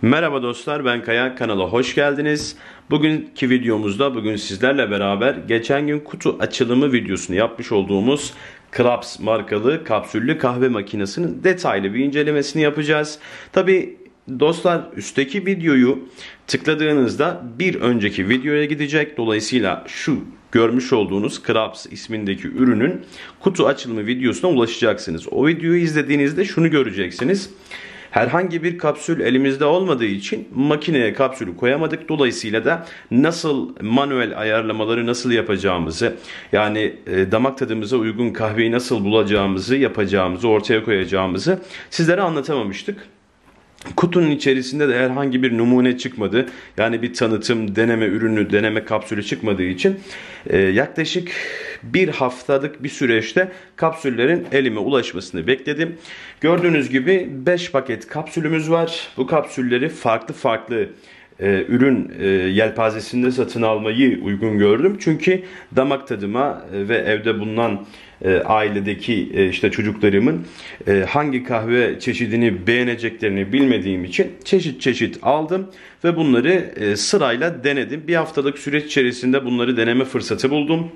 Merhaba dostlar, ben Kaya, kanala hoş geldiniz. Bugünkü videomuzda sizlerle beraber geçen gün kutu açılımı videosunu yapmış olduğumuz Krabs markalı kapsüllü kahve makinesinin detaylı bir incelemesini yapacağız. Tabi dostlar, üstteki videoyu tıkladığınızda bir önceki videoya gidecek. Dolayısıyla şu görmüş olduğunuz Krabs ismindeki ürünün kutu açılımı videosuna ulaşacaksınız. O videoyu izlediğinizde şunu göreceksiniz. Herhangi bir kapsül elimizde olmadığı için makineye kapsülü koyamadık. Dolayısıyla da nasıl manuel ayarlamaları nasıl yapacağımızı, yani damak tadımıza uygun kahveyi nasıl bulacağımızı, yapacağımızı, ortaya koyacağımızı sizlere anlatamamıştık. Kutunun içerisinde de herhangi bir numune çıkmadı. Yani bir tanıtım, deneme ürünü, deneme kapsülü çıkmadığı için yaklaşık bir haftalık bir süreçte kapsüllerin elime ulaşmasını bekledim. Gördüğünüz gibi 5 paket kapsülümüz var. Bu kapsülleri farklı ürün yelpazesinde satın almayı uygun gördüm. Çünkü damak tadıma ve evde bulunan ailedeki işte çocuklarımın hangi kahve çeşidini beğeneceklerini bilmediğim için çeşit aldım ve bunları sırayla denedim. Bir haftalık süreç içerisinde bunları deneme fırsatı buldum.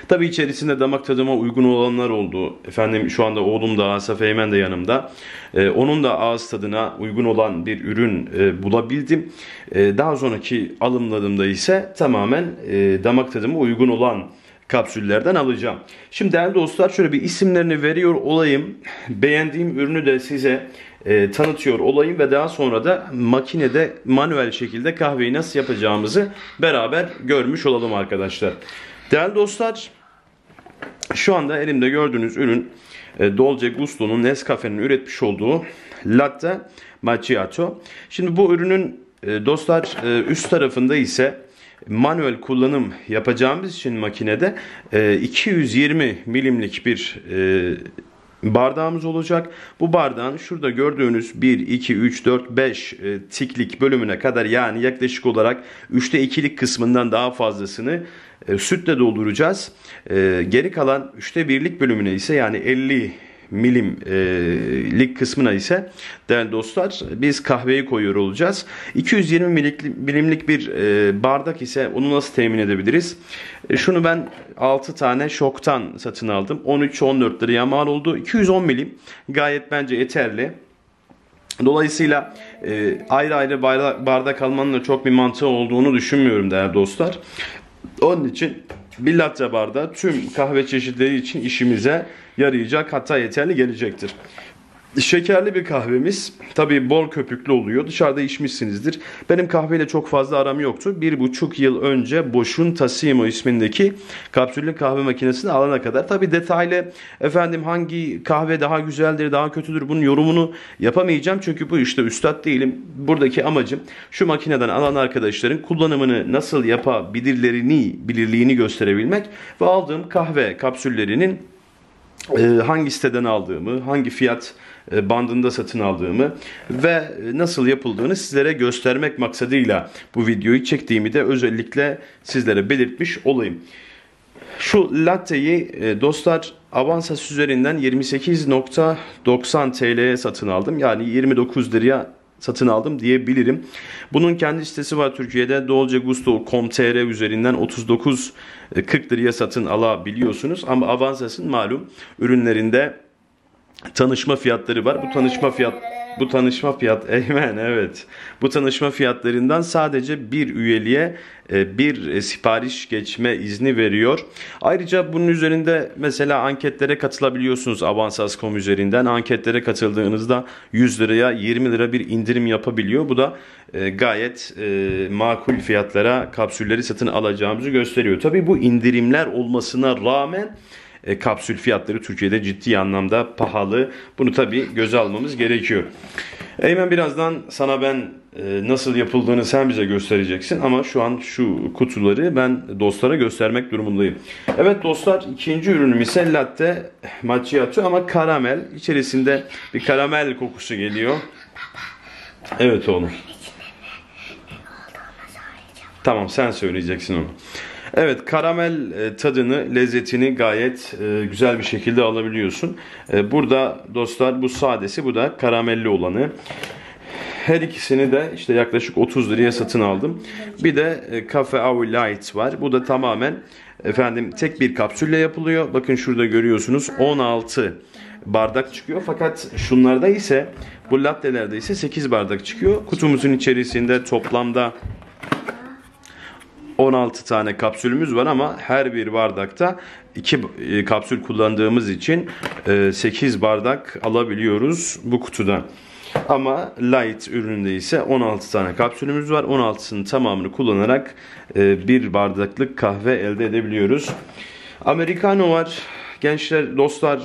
Tabii içerisinde damak tadıma uygun olanlar oldu. Efendim, şu anda oğlum da, Asaf Eymen de yanımda. Onun da ağız tadına uygun olan bir ürün bulabildim. Daha sonraki alımlarımda ise tamamen damak tadıma uygun olan kapsüllerden alacağım. Şimdi değerli dostlar, şöyle bir isimlerini veriyor olayım. Beğendiğim ürünü de size tanıtıyor olayım ve daha sonra da makinede manuel şekilde kahveyi nasıl yapacağımızı beraber görmüş olalım arkadaşlar. Değerli dostlar, şu anda elimde gördüğünüz ürün Dolce Gusto'nun, Nescafe'nin üretmiş olduğu Latte Macchiato. Şimdi bu ürünün dostlar üst tarafında ise manuel kullanım yapacağımız için makinede 220 milimlik bir bardağımız olacak. Bu bardağın şurada gördüğünüz 1, 2, 3, 4, 5 tiklik bölümüne kadar, yani yaklaşık olarak 3'te 2'lik kısmından daha fazlasını sütle dolduracağız. Geri kalan 3'te 1'lik bölümüne ise, yani 50 milimlik kısmına ise değerli dostlar biz kahveyi koyuyor olacağız. 220 milimlik bir bardak ise onu nasıl temin edebiliriz? Şunu ben 6 tane şoktan satın aldım. 13-14 liraya mal oldu. 210 milim gayet bence yeterli. Dolayısıyla ayrı bardak almanın da çok bir mantığı olduğunu düşünmüyorum değerli dostlar. Onun için bir latte bardağı tüm kahve çeşitleri için işimize yarayacak, hatta yeterli gelecektir. Şekerli bir kahvemiz. Tabii bol köpüklü oluyor. Dışarıda içmişsinizdir. Benim kahveyle çok fazla aram yoktu. 1,5 yıl önce Bosch'un Tassimo ismindeki kapsüllü kahve makinesini alana kadar. Tabii detaylı hangi kahve daha güzeldir, daha kötüdür, bunun yorumunu yapamayacağım. Çünkü bu işte üstad değilim. Buradaki amacım şu makineden alan arkadaşların kullanımını nasıl yapabilirliğini gösterebilmek ve aldığım kahve kapsüllerinin hangi siteden aldığımı, hangi fiyat bandında satın aldığımı ve nasıl yapıldığını sizlere göstermek maksadıyla bu videoyu çektiğimi de özellikle sizlere belirtmiş olayım. Şu latteyi dostlar Avansas üzerinden 28.90 TL'ye satın aldım. Yani 29 liraya satın aldım diyebilirim. Bunun kendi sitesi var Türkiye'de, dolcegusto.com.tr üzerinden 39-40 liraya satın alabiliyorsunuz. Ama Avansas'ın malum ürünlerinde tanışma fiyatları var. Bu tanışma fiyatlarından sadece bir üyeliğe bir sipariş geçme izni veriyor. Ayrıca bunun üzerinde mesela anketlere katılabiliyorsunuz Avansas.com üzerinden. Anketlere katıldığınızda 100 liraya 20 lira bir indirim yapabiliyor. Bu da gayet makul fiyatlara kapsülleri satın alacağımızı gösteriyor. Tabii bu indirimler olmasına rağmen kapsül fiyatları Türkiye'de ciddi anlamda pahalı. Bunu tabii göze almamız gerekiyor. Eymen, birazdan sana ben nasıl yapıldığını sen bize göstereceksin. Ama şu an şu kutuları ben dostlara göstermek durumundayım. Evet dostlar, ikinci ürünüm ise Latte Macchiato ama karamel. İçerisinde bir karamel kokusu geliyor. Evet oğlum. Tamam, sen söyleyeceksin onu. Evet, karamel tadını, lezzetini gayet güzel bir şekilde alabiliyorsun. Burada dostlar bu sadesi, bu da karamelli olanı. Her ikisini de işte yaklaşık 30 liraya satın aldım. Bir de Cafe Au Light var. Bu da tamamen tek bir kapsülle yapılıyor. Bakın şurada görüyorsunuz 16 bardak çıkıyor. Fakat şunlarda ise, bu lattelerde ise 8 bardak çıkıyor. Kutumuzun içerisinde toplamda 16 tane kapsülümüz var ama her bir bardakta 2 kapsül kullandığımız için 8 bardak alabiliyoruz bu kutudan. Ama Light ürününde ise 16 tane kapsülümüz var. 16'sının tamamını kullanarak bir bardaklık kahve elde edebiliyoruz. Americano var. Gençler, dostlar,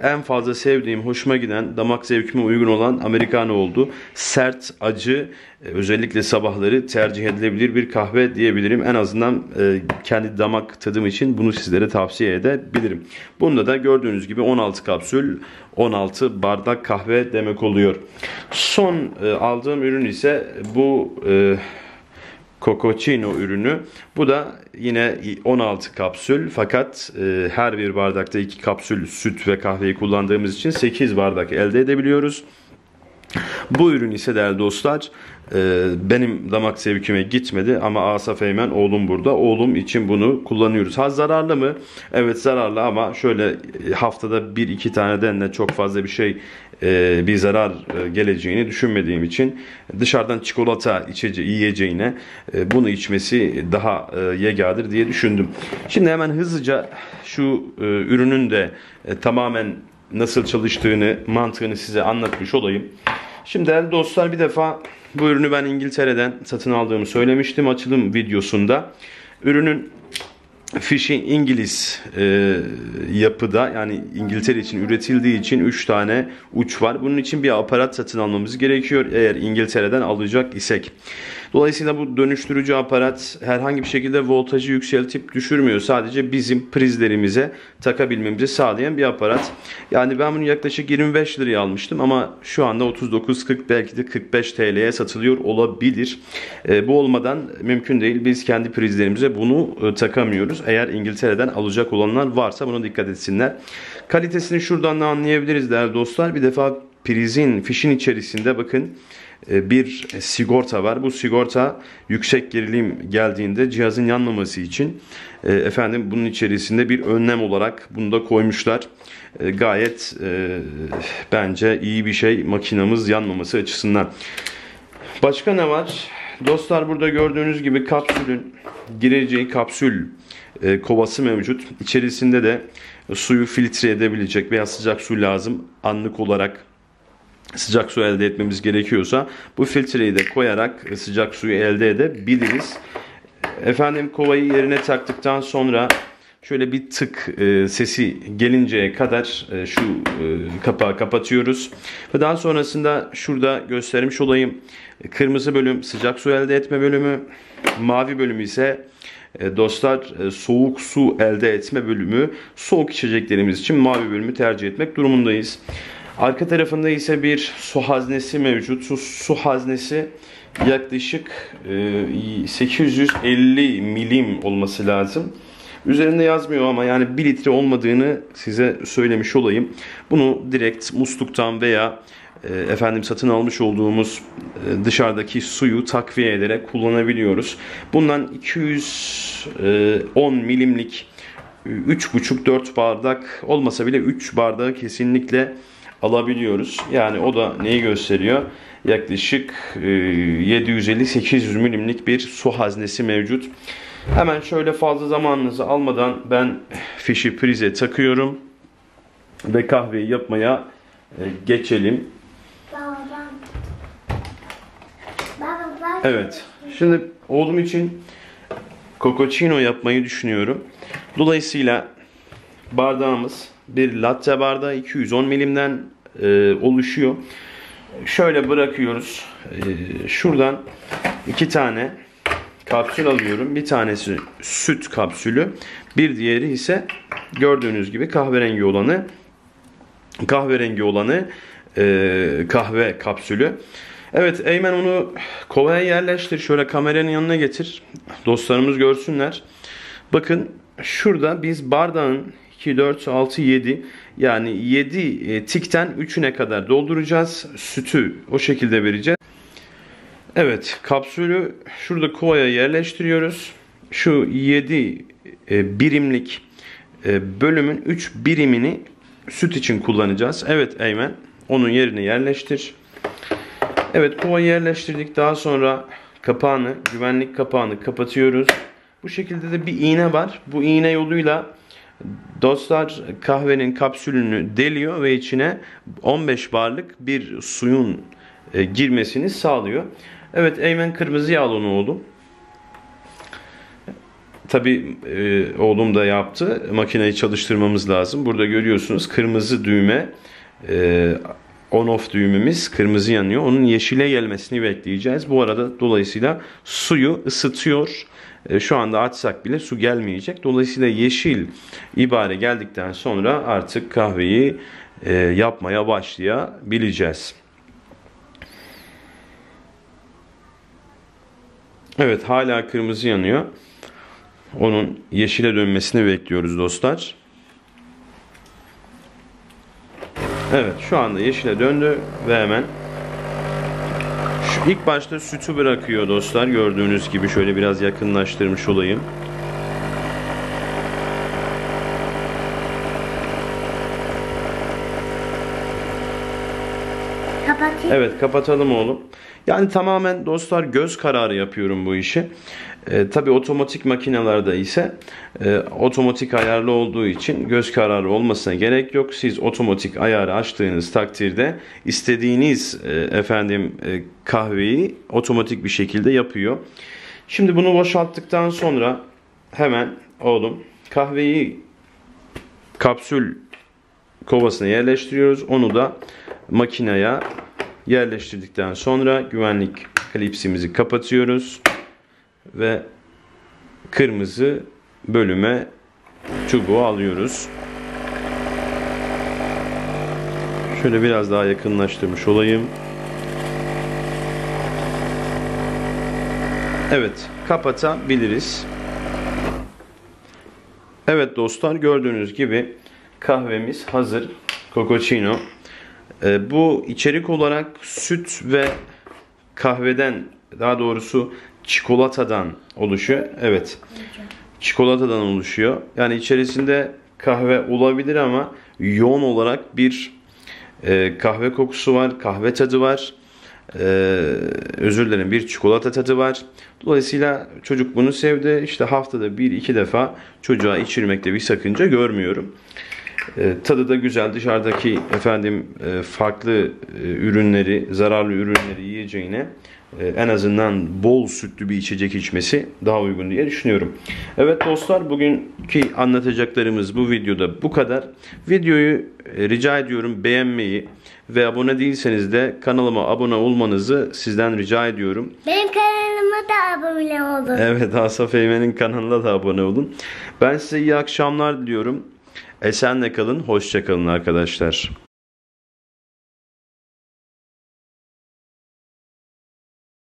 en fazla sevdiğim, hoşuma giden, damak zevkime uygun olan Americano oldu. Sert, acı, özellikle sabahları tercih edilebilir bir kahve diyebilirim. En azından kendi damak tadım için bunu sizlere tavsiye edebilirim. Bunda da gördüğünüz gibi 16 kapsül, 16 bardak kahve demek oluyor. Son aldığım ürün ise bu Cococino ürünü. Bu da yine 16 kapsül, fakat her bir bardakta 2 kapsül süt ve kahveyi kullandığımız için 8 bardak elde edebiliyoruz. Bu ürün ise değerli dostlar benim damak zevkime gitmedi ama Asaf Eymen oğlum burada. Oğlum için bunu kullanıyoruz. Ha, zararlı mı? Evet, zararlı ama şöyle haftada 1-2 taneden de çok fazla bir zarar geleceğini düşünmediğim için dışarıdan çikolata yiyeceğine bunu içmesi daha yegadır diye düşündüm. Şimdi hemen hızlıca şu ürünün de tamamen nasıl çalıştığını, mantığını size anlatmış olayım. Şimdi değerli dostlar, bir defa bu ürünü ben İngiltere'den satın aldığımı söylemiştim açılım videosunda. Ürünün fişi İngiliz yapıda, yani İngiltere için üretildiği için 3 tane uç var. Bunun için bir aparat satın almamız gerekiyor eğer İngiltere'den alacak isek. Dolayısıyla bu dönüştürücü aparat herhangi bir şekilde voltajı yükseltip düşürmüyor. Sadece bizim prizlerimize takabilmemizi sağlayan bir aparat. Yani ben bunu yaklaşık 25 liraya almıştım ama şu anda 39-40, belki de 45 TL'ye satılıyor olabilir. Bu olmadan mümkün değil. Biz kendi prizlerimize bunu takamıyoruz. Eğer İngiltere'den alacak olanlar varsa buna dikkat etsinler. Kalitesini şuradan da anlayabiliriz değerli dostlar. Bir defa prizin, fişin içerisinde bakın bir sigorta var. Bu sigorta yüksek gerilim geldiğinde cihazın yanmaması için bunun içerisinde bir önlem olarak bunu da koymuşlar. Gayet bence iyi bir şey, makinamız yanmaması açısından. Başka ne var? Dostlar, burada gördüğünüz gibi kapsülün gireceği kapsül kovası mevcut. İçerisinde de suyu filtre edebilecek veya sıcak su lazım anlık olarak. Sıcak su elde etmemiz gerekiyorsa bu filtreyi de koyarak sıcak suyu elde edebiliriz. Kovayı yerine taktıktan sonra şöyle bir tık sesi gelinceye kadar şu kapağı kapatıyoruz. Ve daha sonrasında şurada göstermiş olayım. Kırmızı bölüm sıcak su elde etme bölümü. Mavi bölümü ise dostlar soğuk su elde etme bölümü. Soğuk içeceklerimiz için mavi bölümü tercih etmek durumundayız. Arka tarafında ise bir su haznesi mevcut. Su haznesi yaklaşık 850 milim olması lazım. Üzerinde yazmıyor ama yani 1 litre olmadığını size söylemiş olayım. Bunu direkt musluktan veya satın almış olduğumuz dışarıdaki suyu takviye ederek kullanabiliyoruz. Bundan 210 milimlik 3,5-4 bardak olmasa bile 3 bardağı kesinlikle alabiliyoruz. Yani o da neyi gösteriyor? Yaklaşık 750-800 milimlik bir su haznesi mevcut. Hemen şöyle fazla zamanınızı almadan ben fişi prize takıyorum ve kahveyi yapmaya geçelim. Evet. Şimdi oğlum için Cococino yapmayı düşünüyorum. Dolayısıyla bardağımız bir latte bardağı 210 milimden oluşuyor. Şöyle bırakıyoruz. Şuradan 2 tane kapsül alıyorum. Bir tanesi süt kapsülü. Bir diğeri ise gördüğünüz gibi kahverengi olanı kahve kapsülü. Evet Eymen, onu kovaya yerleştir. Şöyle kameranın yanına getir. Dostlarımız görsünler. Bakın şurada biz bardağın 2, 4, 6, 7 yani 7 tikten 3'üne kadar dolduracağız. Sütü o şekilde vereceğiz. Evet, kapsülü şurada kovaya yerleştiriyoruz. Şu 7 birimlik bölümün 3 birimini süt için kullanacağız. Evet Eymen, onun yerine yerleştir. Evet, kovayı yerleştirdik. Daha sonra kapağını, güvenlik kapağını kapatıyoruz. Bu şekilde de bir iğne var. Bu iğne yoluyla dostlar kahvenin kapsülünü deliyor ve içine 15 barlık bir suyun girmesini sağlıyor. Evet Eymen, kırmızıya al onu oğlum. Tabi oğlum da yaptı. Makineyi çalıştırmamız lazım. Burada görüyorsunuz kırmızı düğme, on off düğmemiz kırmızı yanıyor. Onun yeşile gelmesini bekleyeceğiz. Bu arada dolayısıyla suyu ısıtıyor. Şu anda açsak bile su gelmeyecek. Dolayısıyla yeşil ibare geldikten sonra artık kahveyi yapmaya başlayabileceğiz. Evet, hala kırmızı yanıyor. Onun yeşile dönmesini bekliyoruz dostlar. Evet, şu anda yeşile döndü ve hemen ilk başta sütü bırakıyor dostlar. Gördüğünüz gibi şöyle biraz yakınlaştırmış olayım. Kapatayım. Evet, kapatalım oğlum. Yani tamamen dostlar göz kararı yapıyorum bu işi. Tabii otomatik makinalarda ise otomatik ayarlı olduğu için göz kararı olmasına gerek yok. Siz otomatik ayarı açtığınız takdirde istediğiniz kahveyi otomatik bir şekilde yapıyor. Şimdi bunu boşalttıktan sonra hemen oğlum kahveyi kapsül kovasına yerleştiriyoruz. Onu da makineye yerleştirdikten sonra güvenlik klipsimizi kapatıyoruz ve kırmızı bölüme çubuğu alıyoruz. Şöyle biraz daha yakınlaştırmış olayım. Evet, kapatabiliriz. Evet dostlar, gördüğünüz gibi kahvemiz hazır. Cappuccino. Bu içerik olarak süt ve kahveden, daha doğrusu çikolatadan oluşuyor. Evet. Çikolatadan oluşuyor. Yani içerisinde kahve olabilir ama yoğun olarak bir kahve kokusu var, kahve tadı var. Özür dilerim, bir çikolata tadı var. Dolayısıyla çocuk bunu sevdi. İşte haftada 1-2 defa çocuğa içirmekte bir sakınca görmüyorum. Tadı da güzel. Dışarıdaki farklı ürünleri, zararlı ürünleri yiyeceğine en azından bol sütlü bir içecek içmesi daha uygun diye düşünüyorum. Evet dostlar, bugünkü anlatacaklarımız bu videoda bu kadar. Videoyu rica ediyorum beğenmeyi ve abone değilseniz de kanalıma abone olmanızı sizden rica ediyorum. Benim kanalıma da abone olun. Evet, Asaf Eymen'in kanalına da abone olun. Ben size iyi akşamlar diliyorum. Esenle kalın, hoşça kalın arkadaşlar.